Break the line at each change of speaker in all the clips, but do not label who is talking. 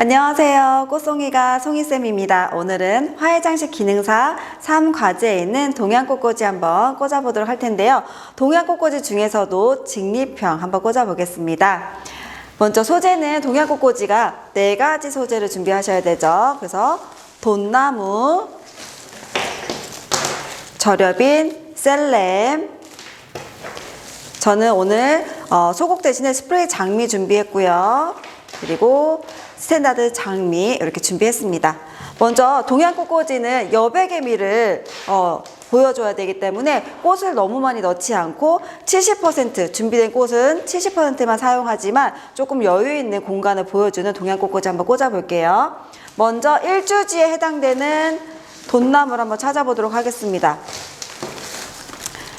안녕하세요. 꽃송이가 송이쌤입니다. 오늘은 화훼장식 기능사 3과제에 있는 동양꽃꽂이 한번 꽂아보도록 할 텐데요. 동양꽃꽂이 중에서도 직립형 한번 꽂아보겠습니다. 먼저 소재는 동양꽃꽂이가 4가지 소재를 준비하셔야 되죠. 그래서 돈나무, 절여빈, 셀렘. 저는 오늘 소국 대신에 스프레이 장미 준비했고요. 그리고 스탠다드 장미 이렇게 준비했습니다. 먼저 동양꽃꽂이는 여백의미를 보여줘야 되기 때문에 꽃을 너무 많이 넣지 않고 70% 준비된 꽃은 70%만 사용하지만 조금 여유 있는 공간을 보여주는 동양꽃꽂이 한번 꽂아볼게요. 먼저 1주지에 해당되는 돈나무를 한번 찾아보도록 하겠습니다.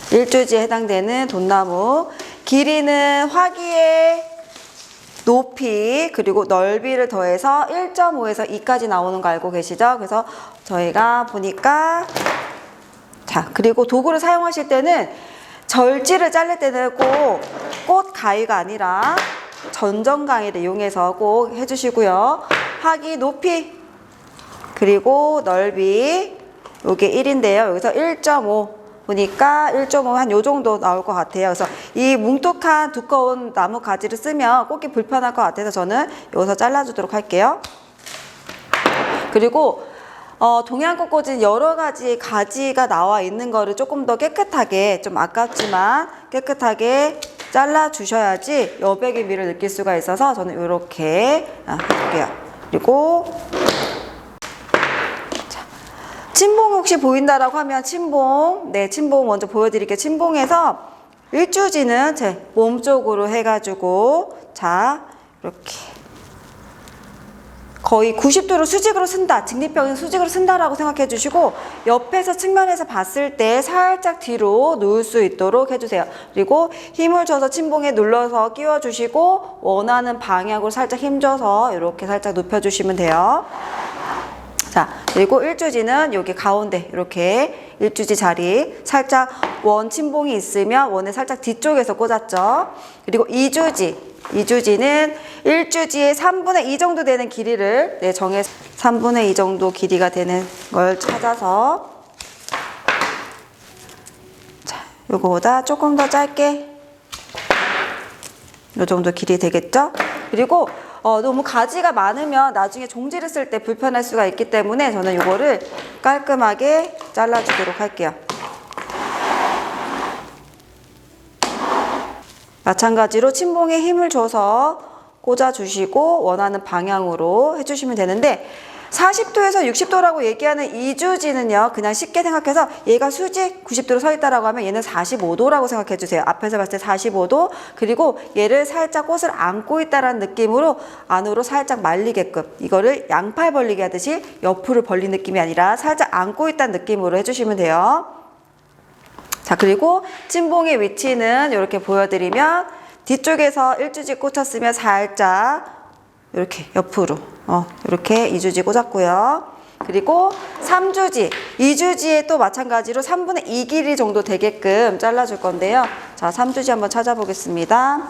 1주지에 해당되는 돈나무, 길이는 화기의 높이 그리고 넓이를 더해서 1.5에서 2까지 나오는 거 알고 계시죠? 그래서 저희가 보니까 그리고 도구를 사용하실 때는 절지를 자를 때는 꼭 꽃 가위가 아니라 전정 가위를 이용해서 꼭 해주시고요. 화기 높이 그리고 넓이 요게 1인데요. 여기서 1.5 보니까 1.5 한 요 정도 나올 것 같아요. 그래서 이 뭉툭한 두꺼운 나무 가지를 쓰면 꽂기 불편할 것 같아서 저는 여기서 잘라주도록 할게요. 그리고 동양꽃꽂이는 여러 가지 가지가 나와 있는 거를 조금 더 깨끗하게, 좀 아깝지만 깨끗하게 잘라주셔야지 여백의 미를 느낄 수가 있어서 저는 이렇게 해줄게요. 그리고 침봉 혹시 보인다라고 하면 침봉, 침봉 먼저 보여드릴게요. 침봉에서 1주지는 제 몸쪽으로 해가지고 이렇게 거의 90도로 수직으로 쓴다, 직립형은 수직으로 쓴다라고 생각해 주시고 옆에서 측면에서 봤을 때 살짝 뒤로 누울 수 있도록 해주세요. 그리고 힘을 줘서 침봉에 눌러서 끼워주시고 원하는 방향으로 살짝 힘줘서 이렇게 살짝 눕혀주시면 돼요. 그리고 1주지는 여기 가운데 이렇게 1주지 자리 살짝 원 침봉이 있으면 원에 살짝 뒤쪽에서 꽂았죠. 그리고 2주지는 1주지의 3분의 2 정도 되는 길이를 정해서 3분의 2 정도 길이가 되는 걸 찾아서 요거보다 조금 더 짧게 요 정도 길이 되겠죠. 그리고 너무 가지가 많으면 나중에 종지를 쓸 때 불편할 수가 있기 때문에 저는 이거를 깔끔하게 잘라주도록 할게요. 마찬가지로 침봉에 힘을 줘서 꽂아주시고 원하는 방향으로 해주시면 되는데 40도에서 60도라고 얘기하는 2주지는요, 그냥 쉽게 생각해서 얘가 수직 90도로 서 있다라고 하면 얘는 45도라고 생각해 주세요. 앞에서 봤을 때 45도, 그리고 얘를 살짝 꽃을 안고 있다라는 느낌으로 안으로 살짝 말리게끔, 이거를 양팔 벌리기 하듯이 옆으로 벌린 느낌이 아니라 살짝 안고 있다는 느낌으로 해주시면 돼요. 그리고 침봉의 위치는 이렇게 보여드리면 뒤쪽에서 1주지 꽂혔으면 살짝 이렇게 옆으로 이렇게 2주지 꽂았고요. 그리고 3주지, 2주지에 또 마찬가지로 3분의 2 길이 정도 되게끔 잘라줄 건데요. 3주지 한번 찾아보겠습니다.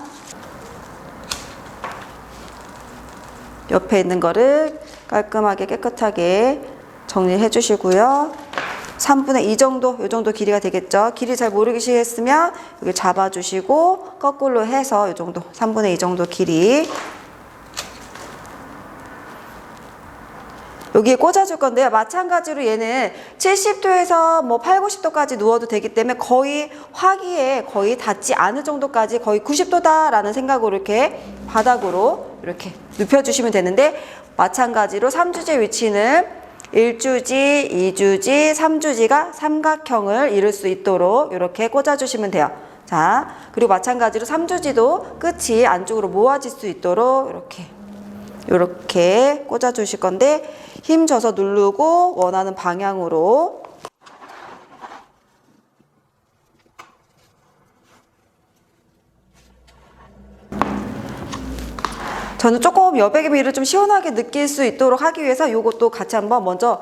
옆에 있는 거를 깔끔하게 깨끗하게 정리해 주시고요. 3분의 2 정도, 이 정도 길이가 되겠죠. 길이 잘 모르시겠으면 여기 잡아주시고 거꾸로 해서 이 정도, 3분의 2 정도 길이 여기에 꽂아줄 건데요. 마찬가지로 얘는 70도에서 8, 90도까지 누워도 되기 때문에 거의 화기에 거의 닿지 않을 정도까지 거의 90도다라는 생각으로 이렇게 바닥으로 이렇게 눕혀주시면 되는데, 마찬가지로 3주지 위치는 1주지, 2주지, 3주지가 삼각형을 이룰 수 있도록 이렇게 꽂아주시면 돼요. 그리고 마찬가지로 3주지도 끝이 안쪽으로 모아질 수 있도록 이렇게 꽂아주실 건데, 힘 줘서 누르고 원하는 방향으로 저는 조금 여백의 미를 좀 시원하게 느낄 수 있도록 하기 위해서 이것도 같이 한번 먼저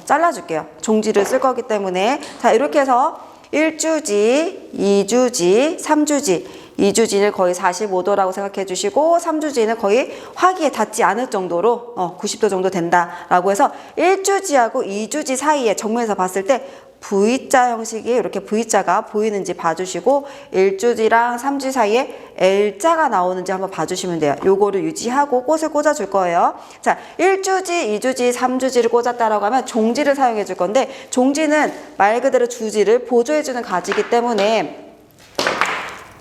잘라줄게요. 종지를 쓸 거기 때문에. 이렇게 해서 1주지, 2주지, 3주지 2주지는 거의 45도라고 생각해 주시고 3주지는 거의 화기에 닿지 않을 정도로 90도 정도 된다라고 해서 1주지하고 2주지 사이에 정면에서 봤을 때 V자 형식이 이렇게 V자가 보이는지 봐주시고 1주지랑 3주지 사이에 L자가 나오는지 한번 봐주시면 돼요. 요거를 유지하고 꽃을 꽂아줄 거예요. 자, 1주지, 2주지, 3주지를 꽂았다라고 하면 종지를 사용해 줄 건데 종지는 말 그대로 주지를 보조해주는 가지이기 때문에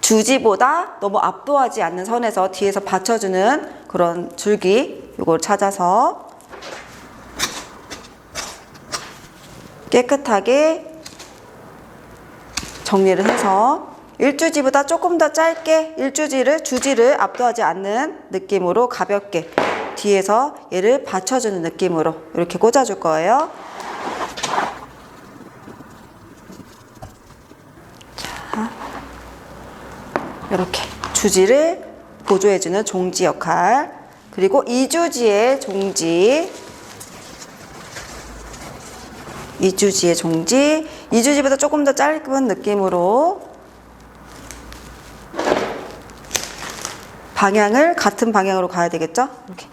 주지보다 너무 압도하지 않는 선에서 뒤에서 받쳐주는 그런 줄기 요걸 찾아서 깨끗하게 정리를 해서 1주지보다 조금 더 짧게 주지를 압도하지 않는 느낌으로 가볍게 뒤에서 얘를 받쳐주는 느낌으로 이렇게 꽂아줄 거예요. 자, 이렇게 주지를 보조해주는 종지 역할, 그리고 2주지의 종지, 2주지보다 조금 더 짧은 느낌으로 방향을 같은 방향으로 가야 되겠죠? 이렇게.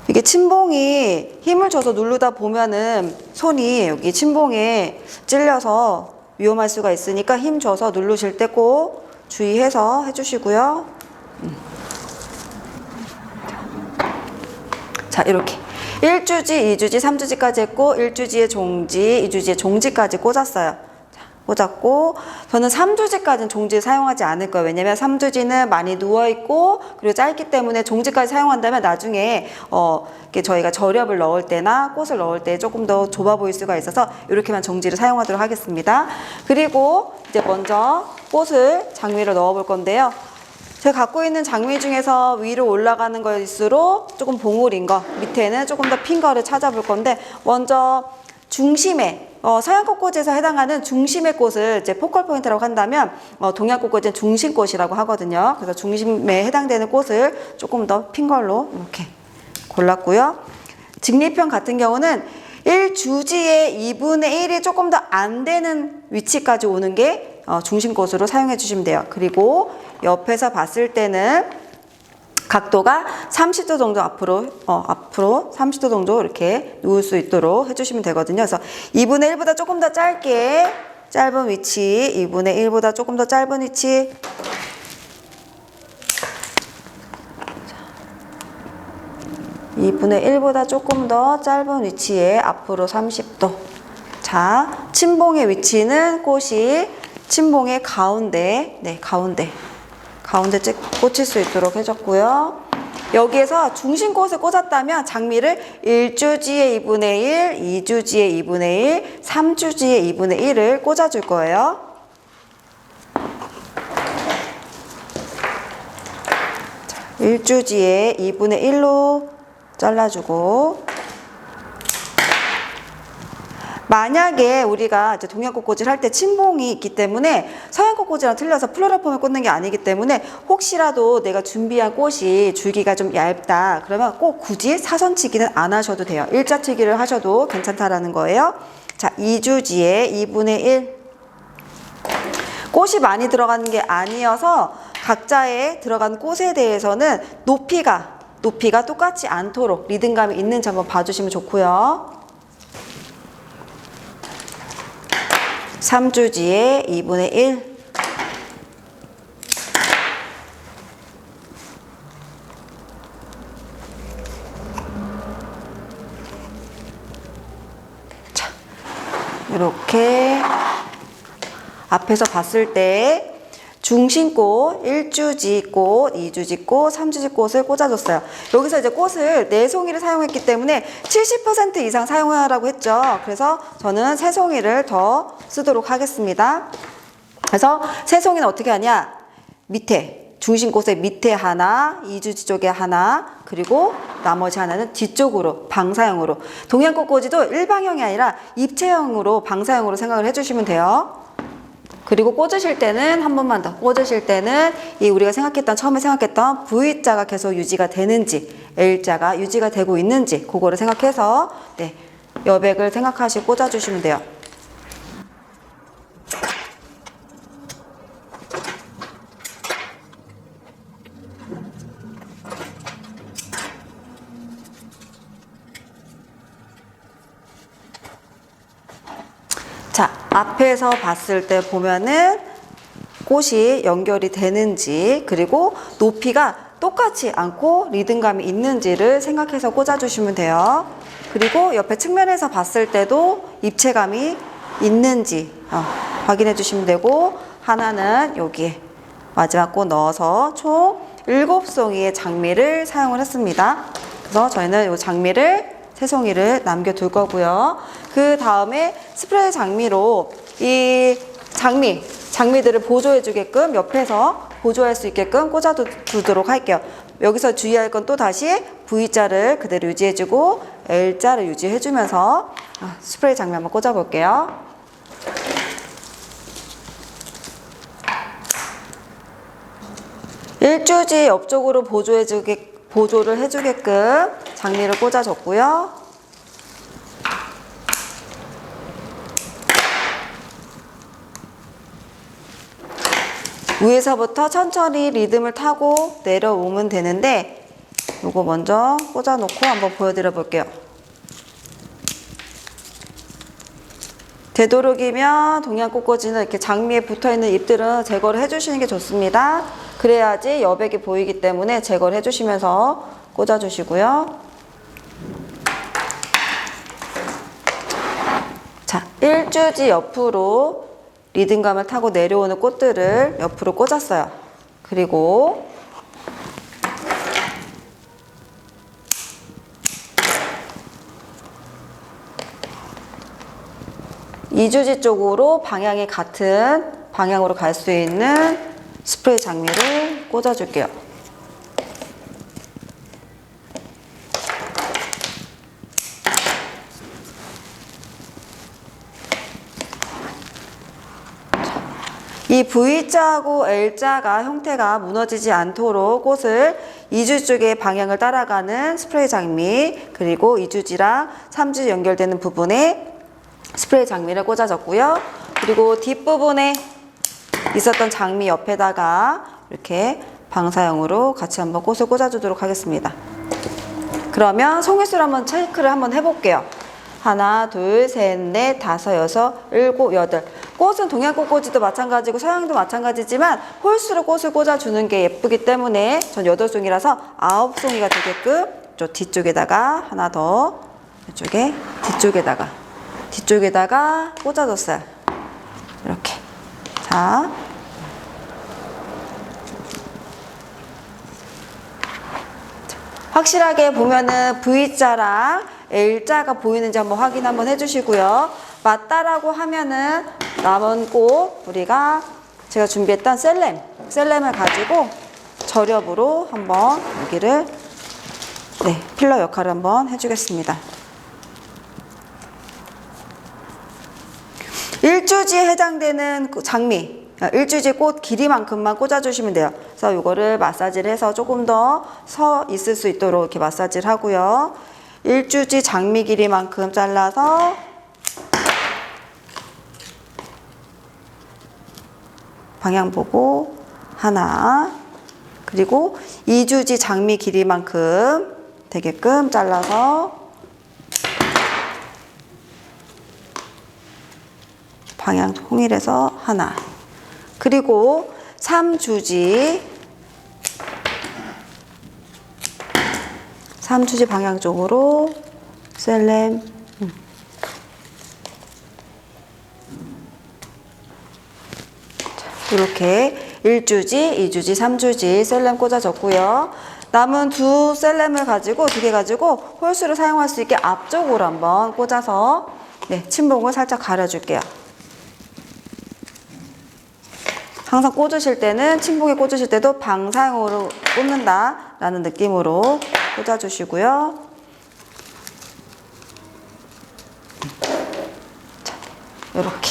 이게 침봉이 힘을 줘서 누르다 보면은 손이 여기 침봉에 찔려서 위험할 수가 있으니까 힘 줘서 누르실 때 꼭 주의해서 해주시고요. 자, 이렇게 1주지, 2주지, 3주지까지 했고 1주지의 종지, 2주지의 종지까지 꽂았어요. 자, 꽂았고 저는 3주지까지는 종지를 사용하지 않을 거예요. 왜냐면 3주지는 많이 누워있고 그리고 짧기 때문에 종지까지 사용한다면 나중에 이렇게 저희가 절엽을 넣을 때나 꽃을 넣을 때 조금 더 좁아 보일 수가 있어서 이렇게만 종지를 사용하도록 하겠습니다. 그리고 이제 먼저 꽃을 장미를 넣어 볼 건데요. 제가 갖고 있는 장미 중에서 위로 올라가는 것일수록 조금 봉우리인 거, 밑에는 조금 더 핀 거를 찾아볼 건데 먼저 중심에 서양꽃꽂이에서 해당하는 중심의 꽃을 이제 포컬 포인트라고 한다면 동양꽃꽂이는 중심꽃이라고 하거든요. 그래서 중심에 해당되는 꽃을 조금 더 핀 걸로 이렇게 골랐고요. 직립형 같은 경우는 1주지의 2분의 1이 조금 더 안 되는 위치까지 오는 게 중심꽃으로 사용해 주시면 돼요. 그리고 옆에서 봤을 때는 각도가 30도 정도 앞으로 30도 정도 이렇게 누울 수 있도록 해주시면 되거든요. 그래서 2분의 1보다 조금 더 짧은 위치, 2분의 1보다 조금 더 짧은 위치. 2분의 1보다 조금 더 짧은 위치에 앞으로 30도. 자, 침봉의 위치는 꽃이 침봉의 가운데, 가운데 꽂힐 수 있도록 해줬고요. 여기에서 중심꽃을 꽂았다면 장미를 1주지의 2분의 1, 2주지의 2분의 1, 3주지의 2분의 1을 꽂아줄 거예요. 자, 1주지의 2분의 1로 잘라주고, 만약에 우리가 이제 동양꽃꽂이를 할 때 침봉이 있기 때문에 서양꽃꽂이랑 틀려서 플로럴 폼을 꽂는 게 아니기 때문에 혹시라도 내가 준비한 꽃이 줄기가 좀 얇다 그러면 꼭 굳이 사선치기는 안 하셔도 돼요. 일자치기를 하셔도 괜찮다라는 거예요. 자, 2주지에 2분의 1. 꽃이 많이 들어가는 게 아니어서 각자의 들어간 꽃에 대해서는 높이가 똑같지 않도록 리듬감이 있는지 한번 봐주시면 좋고요. 3주지에 2분의 1. 자, 이렇게 앞에서 봤을 때 중심꽃, 1주지 꽃, 2주지 꽃, 3주지 꽃을 꽂아줬어요. 여기서 이제 꽃을 4송이를 사용했기 때문에 70% 이상 사용하라고 했죠. 그래서 저는 3송이를 더 쓰도록 하겠습니다. 그래서 3송이는 어떻게 하냐? 밑에, 중심꽃의 밑에 하나, 2주지 쪽에 하나, 그리고 나머지 하나는 뒤쪽으로, 방사형으로. 동양꽃꽂이도 일방형이 아니라 입체형으로, 방사형으로 생각을 해주시면 돼요. 그리고 꽂으실 때는 한 번만 더 꽂으실 때는 이 우리가 처음에 생각했던 V자가 계속 유지가 되는지 L자가 유지가 되고 있는지 그거를 생각해서 여백을 생각하시고 꽂아주시면 돼요. 앞에서 봤을 때 보면은 꽃이 연결이 되는지, 그리고 높이가 똑같지 않고 리듬감이 있는지를 생각해서 꽂아주시면 돼요. 그리고 옆에 측면에서 봤을 때도 입체감이 있는지 확인해 주시면 되고, 하나는 여기에 마지막 꽃 넣어서 총 7송이의 장미를 사용을 했습니다. 그래서 저희는 이 장미를 3송이를 남겨둘 거고요. 그 다음에 스프레이 장미로 이 장미들을 보조해 주게끔 옆에서 보조할 수 있게끔 꽂아두도록 할게요. 여기서 주의할 건 또 다시 V자를 그대로 유지해주고 L자를 유지해주면서 스프레이 장미 한번 꽂아볼게요. 일주지 옆쪽으로 보조를 해주게끔 장미를 꽂아줬고요. 위에서부터 천천히 리듬을 타고 내려오면 되는데, 요거 먼저 꽂아놓고 한번 보여드려 볼게요. 되도록이면 동양꽃꽂이는 이렇게 장미에 붙어있는 잎들은 제거를 해주시는 게 좋습니다. 그래야지 여백이 보이기 때문에 제거를 해주시면서 꽂아주시고요. 자, 일주지 옆으로 리듬감을 타고 내려오는 꽃들을 옆으로 꽂았어요. 그리고 이주지 쪽으로 방향이 같은 방향으로 갈 수 있는 스프레이 장미를 꽂아줄게요. 이 V자하고 L자가 형태가 무너지지 않도록 꽃을 2주 쪽의 방향을 따라가는 스프레이 장미, 그리고 2주지랑 3주지 연결되는 부분에 스프레이 장미를 꽂아줬고요. 그리고 뒷부분에 있었던 장미 옆에다가 이렇게 방사형으로 같이 한번 꽃을 꽂아주도록 하겠습니다. 그러면 송이수를 한번 체크를 한번 해볼게요. 하나, 둘, 셋, 넷, 다섯, 여섯, 일곱, 여덟. 꽃은 동양꽃꽂이도 마찬가지고 서양도 마찬가지지만 홀수로 꽃을 꽂아주는 게 예쁘기 때문에 전 8송이라서 9송이가 되게끔 저 뒤쪽에다가 하나 더, 이쪽에 뒤쪽에다가 꽂아줬어요. 이렇게. 자. 확실하게 보면은 V자랑 L자가 보이는지 한번 확인 한번 해주시고요. 맞다라고 하면은 남은 꽃 우리가 제가 준비했던 셀렘을 가지고 절엽으로 한번 여기를 필러 역할을 한번 해주겠습니다. 일주지에 해당되는 장미, 일주지 꽃 길이만큼만 꽂아주시면 돼요. 그래서 이거를 마사지를 해서 조금 더 서 있을 수 있도록 이렇게 마사지를 하고요. 일주지 장미 길이만큼 잘라서 방향 보고 하나, 그리고 2주지 장미 길이만큼 되게끔 잘라서 방향 통일해서 하나, 그리고 3주지 방향 쪽으로 셀렘 이렇게 1주지, 2주지, 3주지 셀렘 꽂아줬고요. 남은 두 셀렘을 가지고 두 개 가지고 홀수를 사용할 수 있게 앞쪽으로 한번 꽂아서 침봉을 살짝 가려줄게요. 항상 꽂으실 때는 침봉에 꽂으실 때도 방사형으로 꽂는다 라는 느낌으로 꽂아주시고요. 자, 이렇게.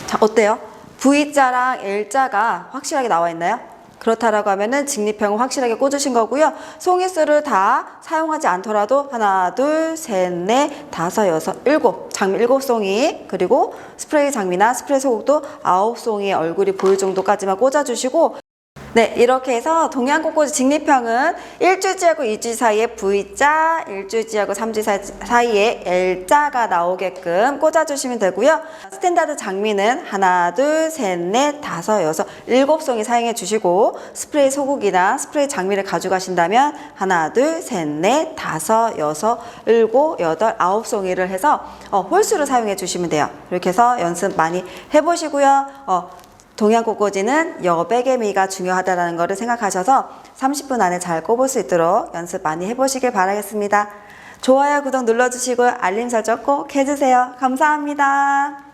자, 어때요? V자랑 L자가 확실하게 나와 있나요? 그렇다라고 하면은 직립형을 확실하게 꽂으신 거고요. 송이수를 다 사용하지 않더라도 하나, 둘, 셋, 넷, 다섯, 여섯, 일곱, 장미 7송이, 그리고 스프레이 장미나 스프레이 소국도 9송이의 얼굴이 보일 정도까지만 꽂아주시고, 네, 이렇게 해서 동양꽃꽂이 직립형은 1주지하고 2주지 사이에 V자, 1주지하고 3주지 사이에 L자가 나오게끔 꽂아주시면 되고요. 스탠다드 장미는 하나, 둘, 셋, 넷, 다섯, 여섯, 7송이 사용해 주시고 스프레이 소국이나 스프레이 장미를 가져가신다면 하나, 둘, 셋, 넷, 다섯, 여섯, 7, 8, 9송이를 해서 홀수를 사용해 주시면 돼요. 이렇게 해서 연습 많이 해보시고요. 동양꽃꽂이는 여백의 미가 중요하다는 것을 생각하셔서 30분 안에 잘 꼽을 수 있도록 연습 많이 해보시길 바라겠습니다. 좋아요, 구독 눌러주시고 알림 설정 꼭 해주세요. 감사합니다.